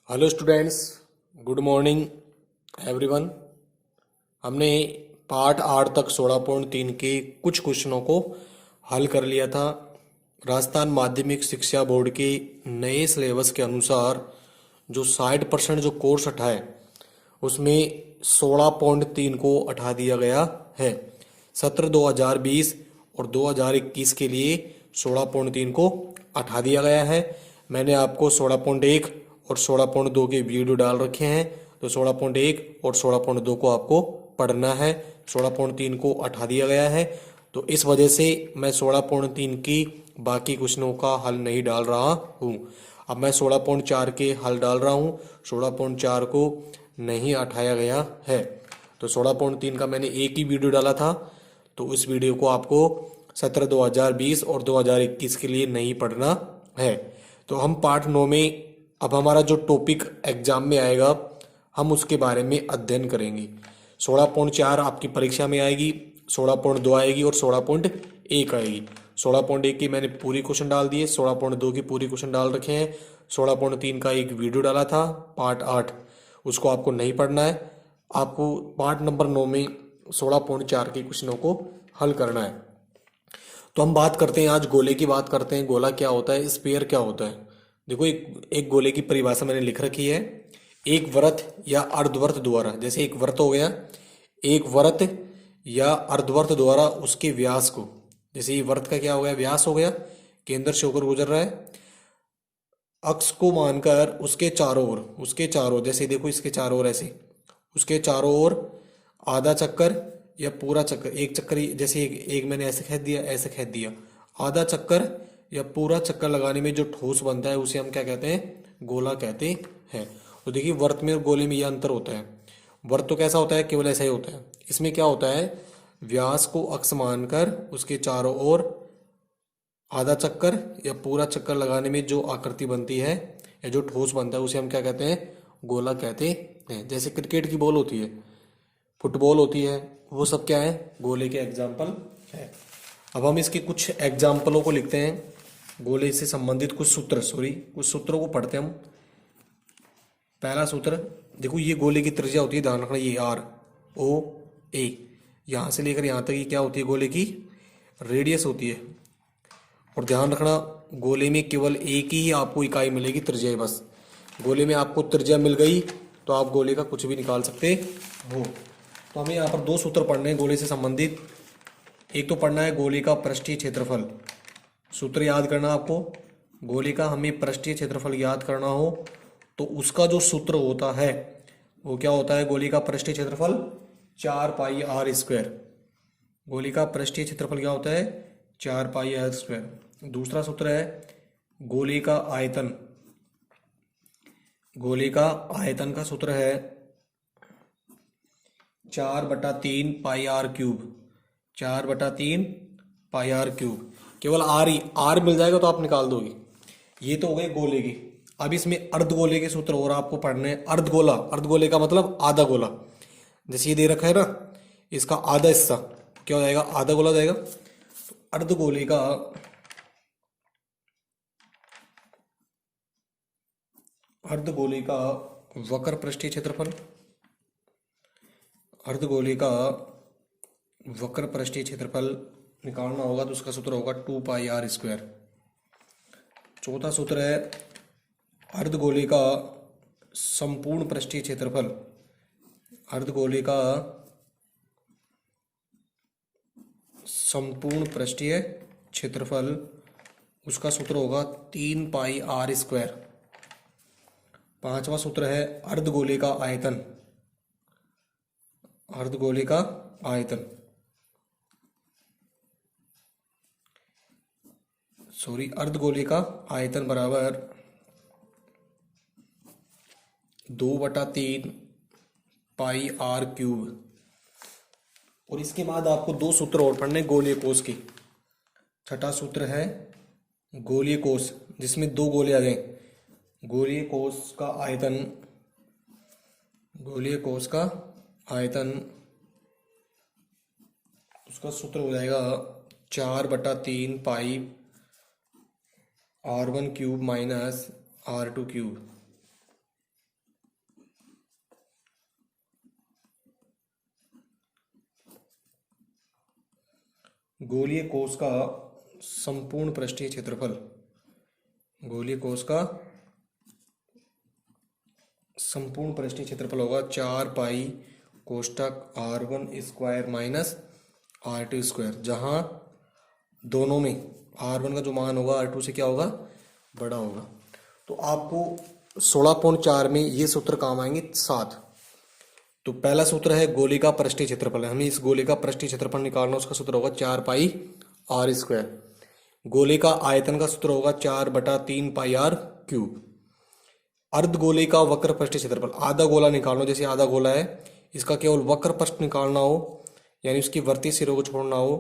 Hello students, good morning everyone. हमने part 8 तक 16.3 के कुछ क्वेश्चनों को हल कर लिया था। राजस्थान माध्यमिक शिक्षा बोर्ड के नए सिलेबस के अनुसार जो 60% जो कोर्स हटा है उसमें 16.3 को हटा दिया गया है। सत्र 2020 और 2021 के लिए 16.3 को हटा दिया गया है। मैंने आपको 16.1 और 16.2 के वीडियो डाल रखे हैं, तो 16.1 और 16.2 को आपको पढ़ना है। 16.3 को हटा दिया गया है, तो इस वजह से मैं 16.3 की बाकी क्वेश्चनों का हल नहीं डाल रहा हूँ। अब मैं 16.4 के हल डाल रहा हूँ। 16.4 को नहीं हटाया गया है, तो 16.3 का मैंने एक ही वीडियो डाला था, तो उस वीडियो को आपको सत्र 2020 और 2021 के लिए नहीं पढ़ना है। तो हम पार्ट 9 में अब हमारा जो टॉपिक एग्जाम में आएगा हम उसके बारे में अध्ययन करेंगे। 16.4 आपकी परीक्षा में आएगी, 16.2 आएगी और 16.1 आएगी। 16.1 की मैंने पूरी क्वेश्चन डाल दिए, 16.2 की पूरी क्वेश्चन डाल रखे हैं। 16.3 का एक वीडियो डाला था पार्ट 8, उसको आपको नहीं पढ़ना है। आपको पार्ट नंबर 9 में 16.4 के क्वेश्चनों को हल करना है। तो हम बात करते हैं, आज गोले की बात करते हैं। गोला क्या होता है, स्फीयर क्या होता है। देखो, एक गोले की परिभाषा मैंने लिख रखी है। एक वृत्त या अर्धवृत्त द्वारा, जैसे एक वृत्त हो गया, एक वृत्त या अर्धवृत्त द्वारा उसके व्यास को, जैसे ये वृत्त का क्या हो गया, व्यास हो गया, केंद्र से होकर गुजर रहा है, अक्ष को मानकर उसके चारों जैसे देखो इसके चारों ओर ऐसे, उसके चारों ओर आधा चक्कर या पूरा चक्कर, एक चक्कर जैसे एक मैंने ऐसे खेद दिया, ऐसे खेद दिया, आधा चक्कर या पूरा चक्कर लगाने में जो ठोस बनता है उसे हम क्या कहते हैं, गोला कहते हैं। तो देखिए, वृत्त में और गोले में यह अंतर होता है। वृत्त तो कैसा होता है, केवल ऐसा ही होता है। इसमें क्या होता है, व्यास को अक्ष मानकर उसके चारों ओर आधा चक्कर या पूरा चक्कर लगाने में जो आकृति बनती है या जो ठोस बनता है उसे हम क्या कहते हैं, गोला कहते हैं। जैसे क्रिकेट की बॉल होती है, फुटबॉल होती है, वो सब क्या है, गोले के एग्जाम्पल है। अब हम इसके कुछ एग्जाम्पलों को लिखते हैं, गोले से संबंधित कुछ सूत्रों को पढ़ते हैं हम। पहला सूत्र देखो, ये गोले की त्रिज्या होती है, ध्यान रखना, ये आर ओ ए, यहाँ से लेकर यहाँ तक ये क्या होती है, गोले की रेडियस होती है। और ध्यान रखना, गोले में केवल एक ही आपको इकाई मिलेगी, त्रिज्या। बस गोले में आपको त्रिज्या मिल गई तो आप गोले का कुछ भी निकाल सकते हो। तो हमें यहाँ पर दो सूत्र पढ़ने हैं गोले से संबंधित। एक तो पढ़ना है गोले का पृष्ठीय क्षेत्रफल। सूत्र याद करना आपको, गोले का हमें पृष्ठीय क्षेत्रफल याद करना हो तो उसका जो सूत्र होता है वो क्या होता है, गोले का पृष्ठीय क्षेत्रफल 4πr²। गोले का पृष्ठीय क्षेत्रफल क्या होता है, 4πr²। दूसरा सूत्र है गोले का आयतन। गोले का आयतन का सूत्र है 4/3πr³। 4/3πr³। केवल आर मिल जाएगा तो आप निकाल दोगे। ये तो हो गए गोले के। अब इसमें अर्धगोले के सूत्र और आपको पढ़ने हैं। अर्धगोले का मतलब आधा गोला। जैसे ये दे रखा है ना, इसका आधा हिस्सा क्या हो जाएगा, आधा गोला जाएगा। तो अर्धगोले का वक्र पृष्ठीय क्षेत्रफल, अर्धगोले का वक्र पृष्ठीय क्षेत्रफल निकालना होगा तो उसका सूत्र होगा 2πr²। चौथा सूत्र है अर्धगोले का संपूर्ण पृष्ठीय क्षेत्रफल। अर्धगोले का संपूर्ण पृष्ठीय क्षेत्रफल, उसका सूत्र होगा 3πr²। पांचवा सूत्र है अर्धगोले का आयतन। अर्धगोले का आयतन अर्धगोले का आयतन बराबर 2/3πr³। और इसके बाद आपको दो सूत्र और पढ़ने गोलीय कोष के। छठा सूत्र है गोलीय कोष, जिसमें दो गोले आ गए। गोलीय कोष का आयतन उसका सूत्र हो जाएगा 4/3πr⁴ - r⁴। गोलीय कोश का संपूर्ण पृष्ठीय क्षेत्रफल, गोलीय कोश का संपूर्ण पृष्ठीय क्षेत्रफल होगा 4 पाई कोष्टक r1 square minus r2 square, जहाँ दोनों में r1 का जो मान होगा r2 से क्या होगा, बड़ा होगा। तो आपको 16.4 में ये सूत्र काम आएंगे 7। तो पहला सूत्र है गोली का पृष्ठीय क्षेत्रफल, हमें इस गोली का पृष्ठीय क्षेत्रफल निकालना, उसका सूत्र होगा 4 पाई r स्क्वायर। गोले का आयतन का सूत्र होगा 4/3 पाई r क्यूब। अर्धगोले का वक्र पृष्ठीय क्षेत्रफल, आधा गोला निकालना, जैसे आधा गोला है, इसका केवल वक्र पृष्ठ निकालना हो, यानी उसकी वर्ती सिरों को छोड़ना हो,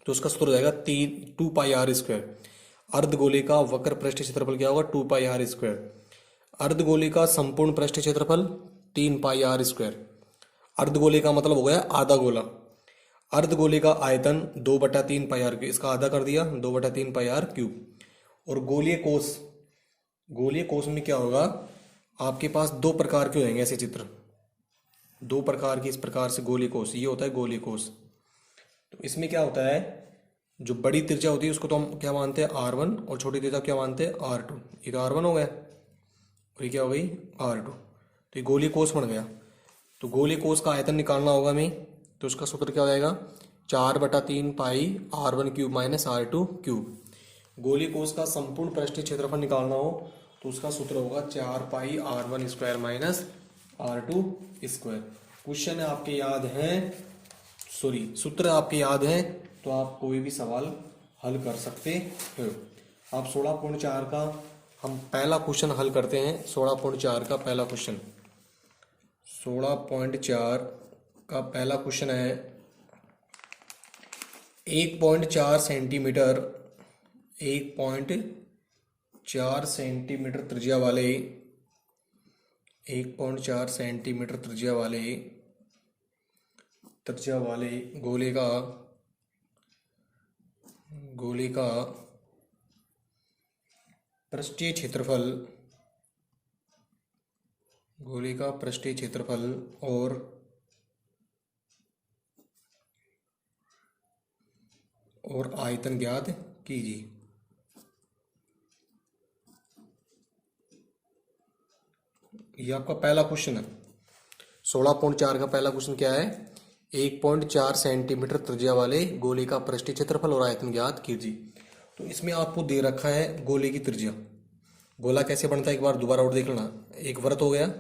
तो उसका सूत्र हो जाएगा 2 पाई r स्क्वायर। अर्धगोले का वक्र पृष्ठीय क्षेत्रफल क्या होगा, 2 पाई r स्क्वायर। अर्धगोले का संपूर्ण पृष्ठीय क्षेत्रफल 3 पाई r स्क्वायर। अर्धगोले का मतलब हो गया आधा गोला। अर्धगोले का आयतन 2/3 पाई r क्यूब, इसका आधा कर दिया 2/3 पाई r क्यूब। और गोलीय कोश, गोलीय कोश में क्या होगा, आपके पास दो प्रकार के होंगे ऐसे चित्र, दो प्रकार के इस प्रकार से गोलीय कोश, ये होता है गोलीय कोश। तो इसमें क्या होता है, जो बड़ी त्रिज्या होती है उसको तो हम क्या मानते हैं r1, और छोटी त्रिज्या क्या मानते हैं r2। ये तो r1 हो गया और ये क्या हो गई r2, तो ये गोलीय कोश बन गया। तो गोलीय कोश का आयतन निकालना होगा हमें, तो उसका सूत्र क्या हो जाएगा 4/3 पाई r1 cube minus r2 cube. गोलीय कोश का संपूर्ण पृष्ठीय क्षेत्रफल निकालना हो तो उसका सूत्र होगा 4 पाई r1 square minus r2 square. Question आपके याद हैं, सॉरी सूत्र आपके याद हैं, तो आप कोई भी सवाल हल कर सकते हो। आप 16.4 का हम पहला क्वेश्चन हल करते हैं। 16.4 का पहला क्वेश्चन, 16.4 का पहला क्वेश्चन है 1.4 सेंटीमीटर 1.4 सेंटीमीटर त्रिज्या वाले 1.4 सेंटीमीटर त्रिज्या वाले गोले का पृष्ठीय क्षेत्रफल, गोले का पृष्ठीय क्षेत्रफल और आयतन ज्ञात कीजिए। ये आपका पहला क्वेश्चन है। 16.4 का पहला क्वेश्चन क्या है, 1.4 सेंटीमीटर त्रिज्या वाले गोले का पृष्ठीय क्षेत्रफल और आयतन ज्ञात कीजिए। तो इसमें आपको दे रखा है गोले की त्रिज्या। गोला कैसे बनता है एक बार दोबारा और देख लेना। एक वृत्त हो गया,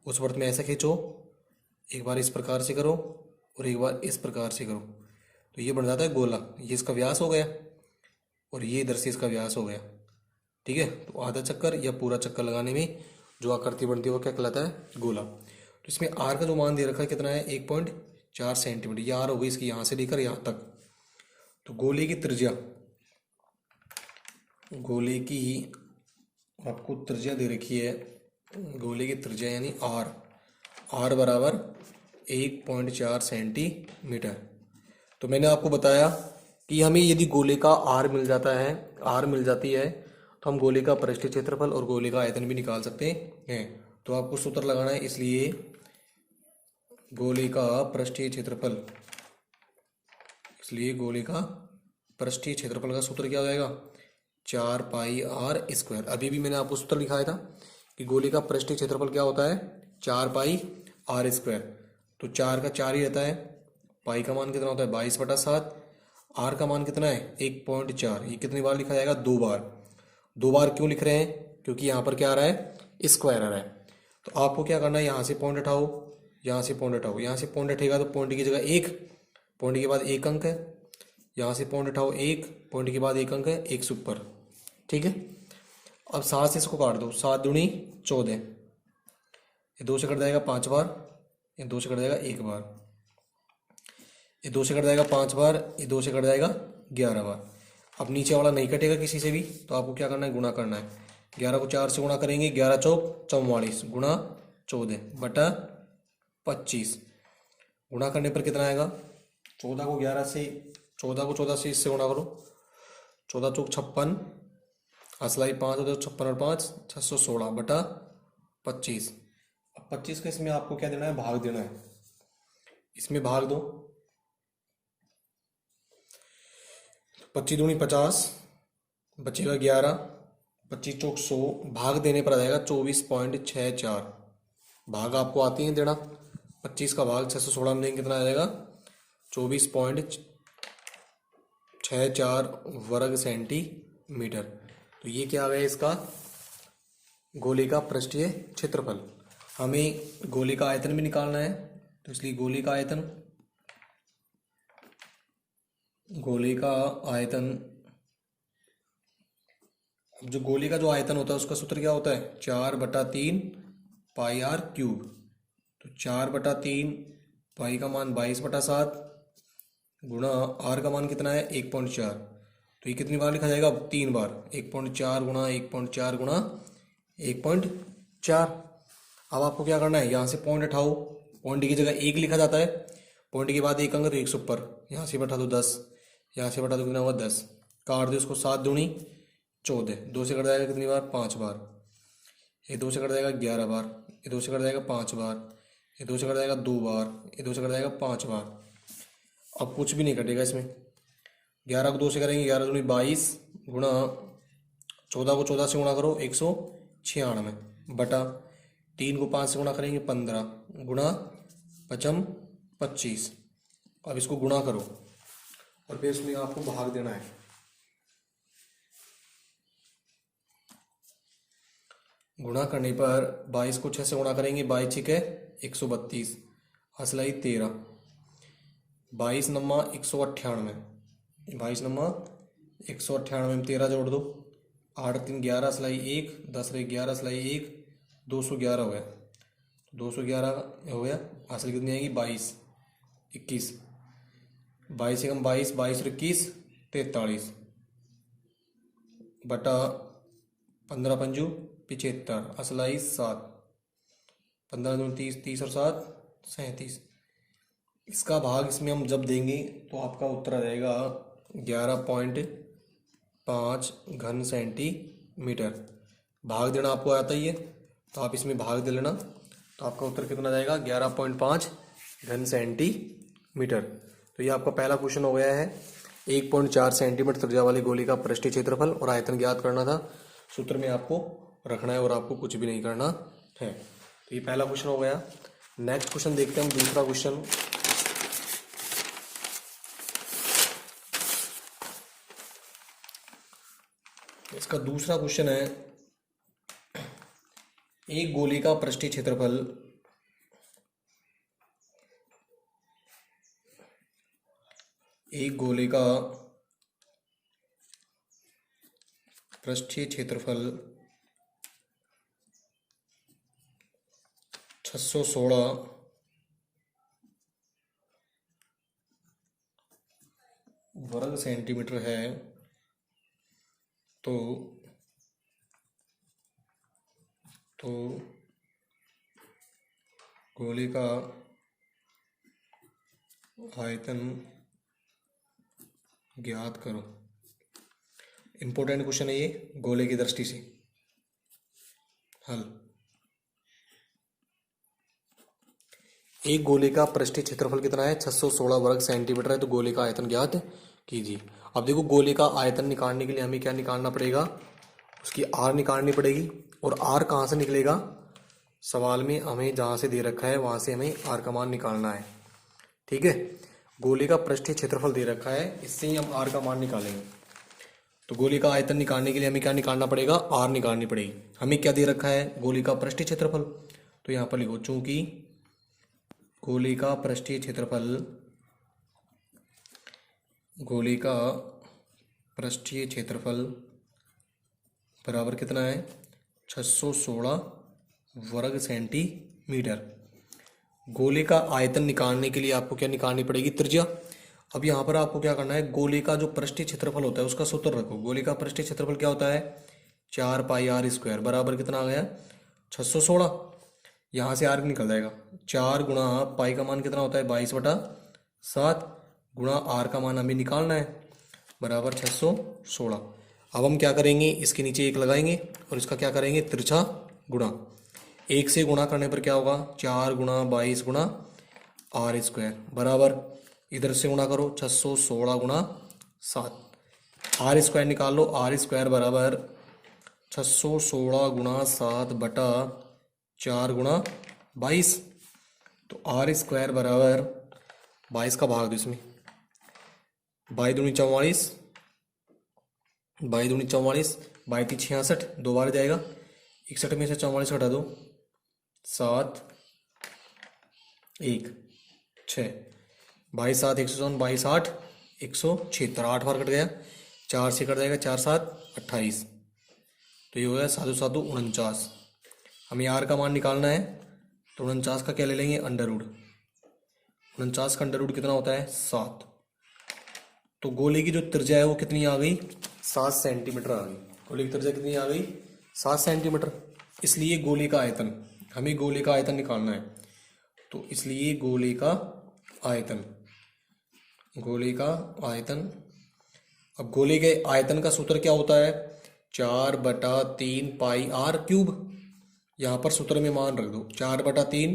उस वृत्त में ऐसा खींचो, एक बार इस प्रकार से करो और एक बार इस प्रकार से करो, तो ये बन जाता है गोला। ये इसका व्यास हो गया और ये इधर से इसका व्यास हो गया, ठीक है। तो आधा चक्कर या पूरा चक्कर लगाने में जो आकृति बनती है वो क्या कहलाता है, गोला। तो इसमें आर का जो मान दे रखा है कितना है, 1.4 सेंटीमीटर। ये आर हो गई इसकी यहाँ से लेकर यहाँ तक। तो गोले की त्रिज्या, गोले की आपको त्रिज्या दे रखी है, गोले की त्रिज्या यानी आर बराबर 1.4 सेंटीमीटर। तो मैंने आपको बताया कि हमें यदि गोले का आर मिल जाती है तो हम गोले का पृष्ठीय क्षेत्रफल और गोले का आयतन भी निकाल सकते हैं। तो आपको सूत्र लगाना है, इसलिए गोले का पृष्ठीय क्षेत्रफल, इसलिए गोले का पृष्ठीय क्षेत्रफल का सूत्र क्या हो जाएगा, 4 पाई r स्क्वायर। अभी भी मैंने आपको सूत्र लिखाया था कि गोले का पृष्ठीय क्षेत्रफल क्या होता है, 4 पाई r स्क्वायर। तो 4 का 4 ही रहता है, पाई का मान कितना होता है 22/7, आर का मान कितना है 1.4। ये कितनी बार लिखा जाएगा, 2 बार। 2 बार क्यों लिख रहे हैं, क्योंकि यहाँ पर क्या आ रहा है, स्क्वायर आ रहा है। तो आपको क्या करना है, यहाँ से पॉइंट हटाओ, यहाँ से पॉइंट हटाओ, यहाँ से पॉइंट हटेगा तो पॉइंट की जगह 1, पॉइंट के बाद 1 अंक है, यहाँ से पॉइंट हटाओ 1, पॉइंट के बाद 1 अंक है, 1 से ऊपर, ठीक है। अब 7 से इसको काट दो, 7 दूनी 14, ये 2 से कट जाएगा 5 बार, ये 2 से कट जाएगा 1 बार, ये 2 से कट जाएगा 5 बार, ये 2 से कट जाएगा 11 बार। अब नीचे वाला नहीं कटेगा किसी से भी, तो आपको क्या करना है, गुणा करना है। 11 को 4 से गुणा करेंगे, 11 चौक 44 गुणा 14/25। गुणा करने पर कितना आएगा, 14 को 14 से इससे गुणा करो, 14 चौक 56, असलाई 5 होता है, 56 और 5 616/25। अब 25 का इसमें आपको क्या देना है, भाग देना है। इसमें भाग दो, 25 दूनी 50, बचेगा 11, 25 चौक 100, भाग देने पर आ जाएगा 24.64। भाग आपको आती है देना, 25 का भाग 616 में देंगे कितना आ जाएगा 24.64 वर्ग सेंटीमीटर। तो ये क्या आ गया इसका गोले का पृष्ठीय क्षेत्रफल। हमें गोले का आयतन भी निकालना है, तो इसलिए गोले का आयतन जो गोले का जो आयतन होता है उसका सूत्र क्या होता है 4/3 पाई आर क्यूब। तो 4/3 पाई का मान 22/7 गुणा आर का मान कितना है 1.4। तो ये कितनी बार लिखा जाएगा 3 बार, 1.4 गुणा 1.4 गुणा 1.4। अब आपको क्या करना है यहाँ से पॉइंट उठाओ, पॉइंट की जगह 1 लिखा जाता है, पॉइंट के बाद 1 अंक तो 1 से ऊपर, यहाँ से बैठा दो 10, यहाँ से बैठा दो कितना हुआ 10, काट दो इसको 7 दूनी 14, 2 से कट जाएगा कितनी बार 5 बार, ये 2 से कट जाएगा 11 बार, ये 2 से कट जाएगा 5 बार, ये 2 से कट जाएगा 2 बार, ये 2 से कट जाएगा 5 बार। अब कुछ भी नहीं कटेगा इसमें, 11 को 2 से करेंगे 11 दूनी 22 गुणा 14 को 14 से गुणा करो 196 बटा 3 को 5 से गुणा करेंगे 15 गुणा 5 25। अब इसको गुणा करो और फिर इसमें आपको भाग देना है। गुणा करने पर 22 को 6 से गुणा करेंगे 22 छिके 132, हसलाई 13, 22 नम्मा 198, 22 नम्मा 198 में 13 जोड़ दो, 8 3 11 सिलाई 1, 10 रे 11 सिलाई 1, 211 हो गया, 211 हो गया। हासिल कितनी आएगी 22 21, 22 से कम 22, 22 और 21 43 बटा 15 पंजू 75, असलाई 7, 15 दूनी 30, 30 और 7 37। इसका भाग इसमें हम जब देंगे तो आपका उत्तर आ जाएगा 11.5 घन सेंटीमीटर। भाग देना आपको आता ही है तो आप इसमें भाग दे लेना, तो आपका उत्तर कितना जाएगा 11.5 घन सेंटीमीटर। तो ये आपका पहला क्वेश्चन हो गया है। 1.4 सेंटीमीटर त्रिज्या वाली गोली का पृष्ठीय क्षेत्रफल और आयतन ज्ञात करना था, सूत्र में आपको रखना है और आपको कुछ भी नहीं करना है। तो ये पहला क्वेश्चन हो गया। नेक्स्ट क्वेश्चन देखते हैं हम, दूसरा क्वेश्चन। इसका दूसरा क्वेश्चन है, एक गोली का पृष्ठीय क्षेत्रफल एक गोले का पृष्ठीय क्षेत्रफल 616 वर्ग सेंटीमीटर है, तो गोले का आयतन ज्ञात करो। इंपॉर्टेंट क्वेश्चन है ये गोले की दृष्टि से। हल, एक गोले का पृष्ठीय क्षेत्रफल कितना है 616 वर्ग सेंटीमीटर है, तो गोले का आयतन ज्ञात कीजिए। अब देखो गोले का आयतन निकालने के लिए हमें क्या निकालना पड़ेगा, उसकी आर निकालनी पड़ेगी। और आर कहाँ से निकलेगा, सवाल में हमें जहाँ से दे रखा है वहाँ से हमें आर का मान निकालना है। ठीक है, गोले का पृष्ठीय क्षेत्रफल दे रखा है, इससे ही हम आर का मान निकालेंगे। तो गोले का आयतन निकालने के लिए हमें क्या निकालना पड़ेगा, आर निकालनी पड़ेगी। हमें क्या दे रखा है, गोले का पृष्ठीय क्षेत्रफल। तो यहाँ पर लिखो, चूंकि गोले का पृष्ठीय क्षेत्रफल बराबर कितना है 616 वर्ग सेंटीमीटर। गोले का आयतन निकालने के लिए आपको क्या निकालनी पड़ेगी, त्रिज्या। अब यहाँ पर आपको क्या करना है, गोले का जो पृष्ठीय क्षेत्रफल होता है उसका सूत्र रखो। गोले का पृष्ठीय क्षेत्रफल क्या होता है 4 पाई आर स्क्वायर बराबर कितना आ गया 616। यहाँ से आर निकल जाएगा, 4 गुणा पाई का मान कितना होता है 22/7 गुणा आर का मान हमें निकालना है बराबर 616। अब हम क्या करेंगे, इसके नीचे 1 लगाएंगे और इसका क्या करेंगे तिरछा गुणा। 1 से गुणा करने पर क्या होगा 4 गुणा 22 गुणा आर स्क्वायर बराबर, इधर से गुणा करो 616 गुणा 7, आर स्क्वायर निकाल लो। आर स्क्वायर बराबर 616 गुणा 7 बटा 4 गुणा 22। तो आर स्क्वायर बराबर 22 का भाग दो इसमें, 22×44, 22×44, 22×66, 2 बार जाएगा, 61 में से 44 हटा दो, 7 1 6, 22×7 154, 22×8 176, 8 बार कट गया, 4 से कट जाएगा, 4×7 28। तो ये हो गया 7×7 49। हमें आर का मान निकालना है, तो 49 का क्या ले लेंगे, अंडर रूट। 49 का अंडर रूट कितना होता है, 7। तो गोले की जो त्रिज्या है वो कितनी आ गई, 7 सेंटीमीटर आ गई। गोले की त्रिज्या कितनी आ गई, 7 सेंटीमीटर। इसलिए गोले का आयतन, हमें गोले का आयतन निकालना है, तो इसलिए गोले का आयतन, गोले का आयतन। अब गोले के आयतन का सूत्र क्या होता है, 4/3 पाई आर क्यूब। यहाँ पर सूत्र में मान रख दो, 4/3,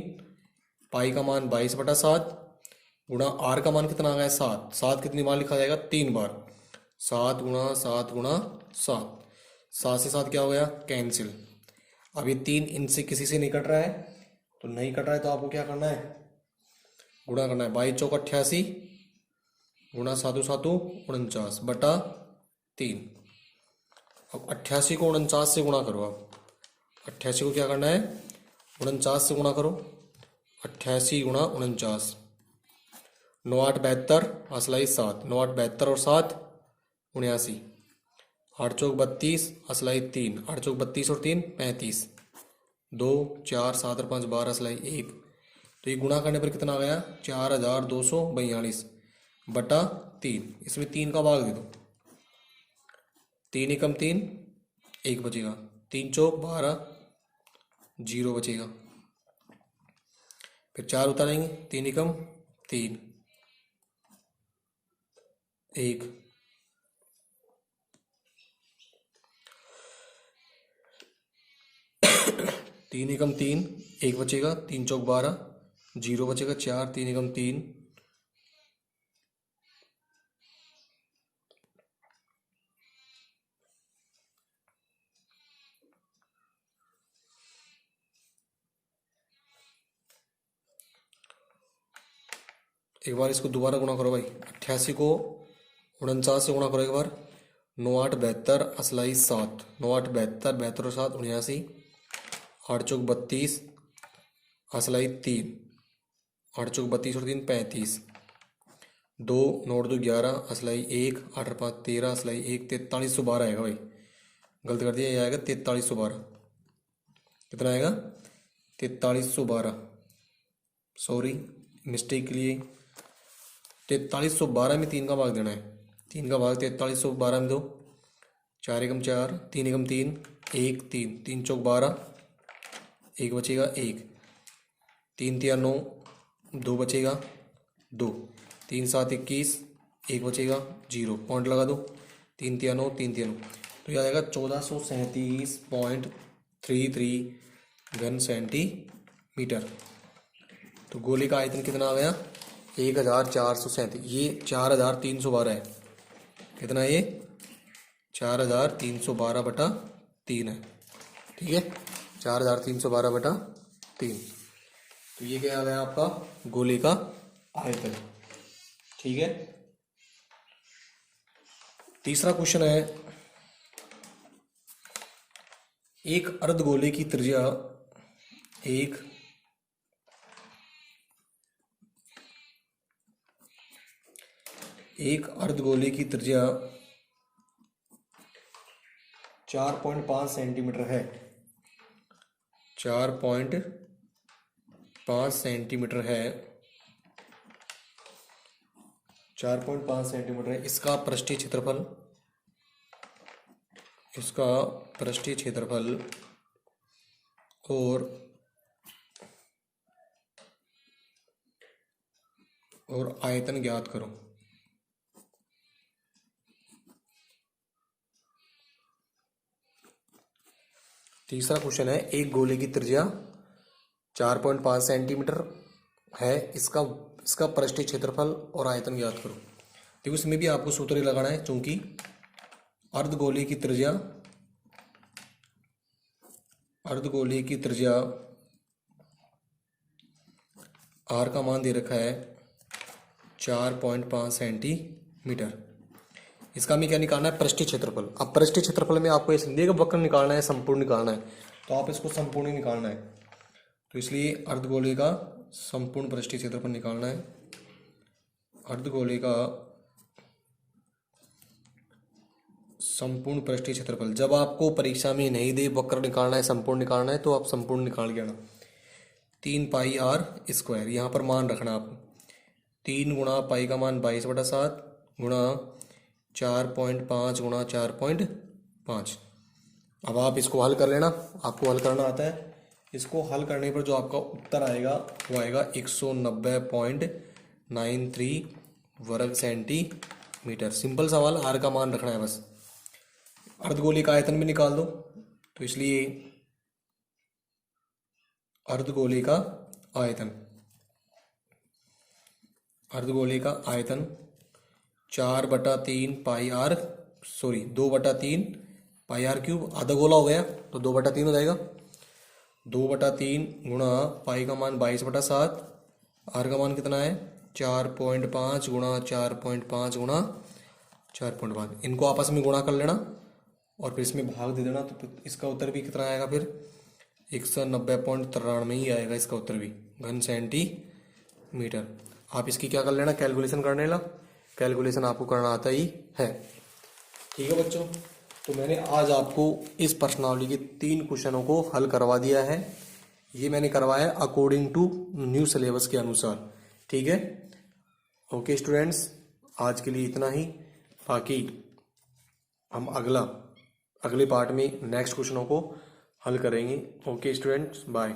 पाई का मान 22/7 गुणा आर का मान कितना आ गया, 7। 7 कितनी बार लिखा जाएगा, 3 बार। 7 गुणा 7 गुणा 7, 7 से 7 क्या हो गया, कैंसिल। अब ये 3 इनसे किसी से नहीं कट रहा है, तो नहीं कट रहा है तो आपको क्या करना है, गुणा करना है। 22×4 88 गुणा 7×7 49 बटा 3। अब 88 को 49 से गुणा करो। आप 88 को क्या करना है, 49 से गुणा करो। 88 गुणा 49, 9 8 72, असलाई 7, 9 8 72 और 7 79, 8 चौक 32, असलाई 3, 8 चौक 32 और 3 35, 2 4 7 और 5 12, असलाई 1। तो ये गुणा करने पर कितना आ गया, 4242 बटा 3। इसमें 3 का भाग दे दो, 3 एकम 3, 1 बचेगा, 3 चौक 12, 0 बचेगा। फिर 4 उतारेंगे, 3 एकम 3, 1, 3 एकम 3, 1 बचेगा, 3 चौक 12, 0 बचेगा, 4 3 एकम 3, एक बार इसको दोबारा गुणा करो भाई। 88 को 49 से गुणा करो एक बार, 9 8 72, असलाई 7, 9 8 72, 72 और 7 79, 8 चौक 32, असलाई 3, 8 चौक 32 और 3 35, 2 9 2 11, असलाई 1, 8 और 5 13, असलाई 1, 4312 आएगा भाई, गलत कर दिया, ये आएगा 4312। कितना आएगा, 4312, सॉरी मिस्टेक के लिए। 4312 में 3 का भाग देना है, 3 का भाग 4312 में दो, 4 एकम 4, 3 एकम 3, 1 3, 3 चौक 12, 1 बचेगा 1, 3 3 9, 2 बचेगा 2, 3 7 21, 1 बचेगा 0, पॉइंट लगा दो, 3 3 9, 3 3 9। तो यह आएगा 1437.33 घन सेंटीमीटर। तो गोले का आयतन कितना आ गया, 1437। ये 4312 है, कितना है ये, 4312 बटा 3 है, ठीक है, 4312 बटा 3। तो ये क्या आ गया आपका गोले का आयतन, ठीक है। तीसरा क्वेश्चन है, एक अर्धगोले की त्रिज्या, एक अर्धगोले की त्रिज्या 4.5 सेंटीमीटर है, 4.5 सेंटीमीटर है, 4.5 सेंटीमीटर है। इसका पृष्ठीय क्षेत्रफल, इसका पृष्ठीय क्षेत्रफल और आयतन ज्ञात करो। तीसरा क्वेश्चन है, एक गोले की त्रिज्या 4.5 सेंटीमीटर है, इसका पृष्ठीय क्षेत्रफल और आयतन ज्ञात करो। देखो इसमें भी आपको सूत्र ही लगाना है, चूंकि अर्धगोले की त्रिज्या आर का मान दे रखा है 4.5 सेंटीमीटर। इसका हमें क्या निकालना है, पृष्ठीय क्षेत्रफल। अब पृष्ठीय क्षेत्रफल में आपको ये दिएगा वक्र निकालना है, संपूर्ण निकालना है, तो आप इसको संपूर्ण ही निकालना है। तो इसलिए अर्धगोले का संपूर्ण पृष्ठीय क्षेत्रफल निकालना है। अर्धगोले का संपूर्ण पृष्ठीय क्षेत्रफल, जब आपको परीक्षा में नहीं दे वक्र निकालना है, संपूर्ण निकालना है, तो आप संपूर्ण निकाल के आना। 3πr², यहाँ पर मान रखना आप 3 गुणा पाई का मान 22/7 गुणा 4.5 गुणा 4.5। अब आप इसको हल कर लेना, आपको हल करना आता है। इसको हल करने पर जो आपका उत्तर आएगा वो आएगा 190.93 वर्ग सेंटीमीटर। सिंपल सवाल, आर का मान रखना है बस। अर्धगोले का आयतन भी निकाल दो, तो इसलिए अर्धगोले का आयतन 4/3 2/3 पाई आर क्यूब, आधा गोला हो गया तो 2/3 हो जाएगा। 2/3 गुणा पाई का मान 22/7, आर का मान कितना है 4.5 गुणा 4.5 गुणा 4.5। इनको आपस में गुणा कर लेना और फिर इसमें भाग दे देना, तो इसका उत्तर भी कितना आएगा फिर 190.93 ही आएगा इसका उत्तर भी, घन सेंटीमीटर। आप इसकी क्या कर लेना, कैलकुलेशन करने ला, कैलकुलेशन आपको करना आता ही है। ठीक है बच्चों, तो मैंने आज आपको इस प्रश्नावली के 3 क्वेश्चनों को हल करवा दिया है। ये मैंने करवाया अकॉर्डिंग टू न्यू सिलेबस के अनुसार। ठीक है, ओके स्टूडेंट्स, आज के लिए इतना ही। बाकी हम अगले पार्ट में नेक्स्ट क्वेश्चनों को हल करेंगे। Okay students, bye.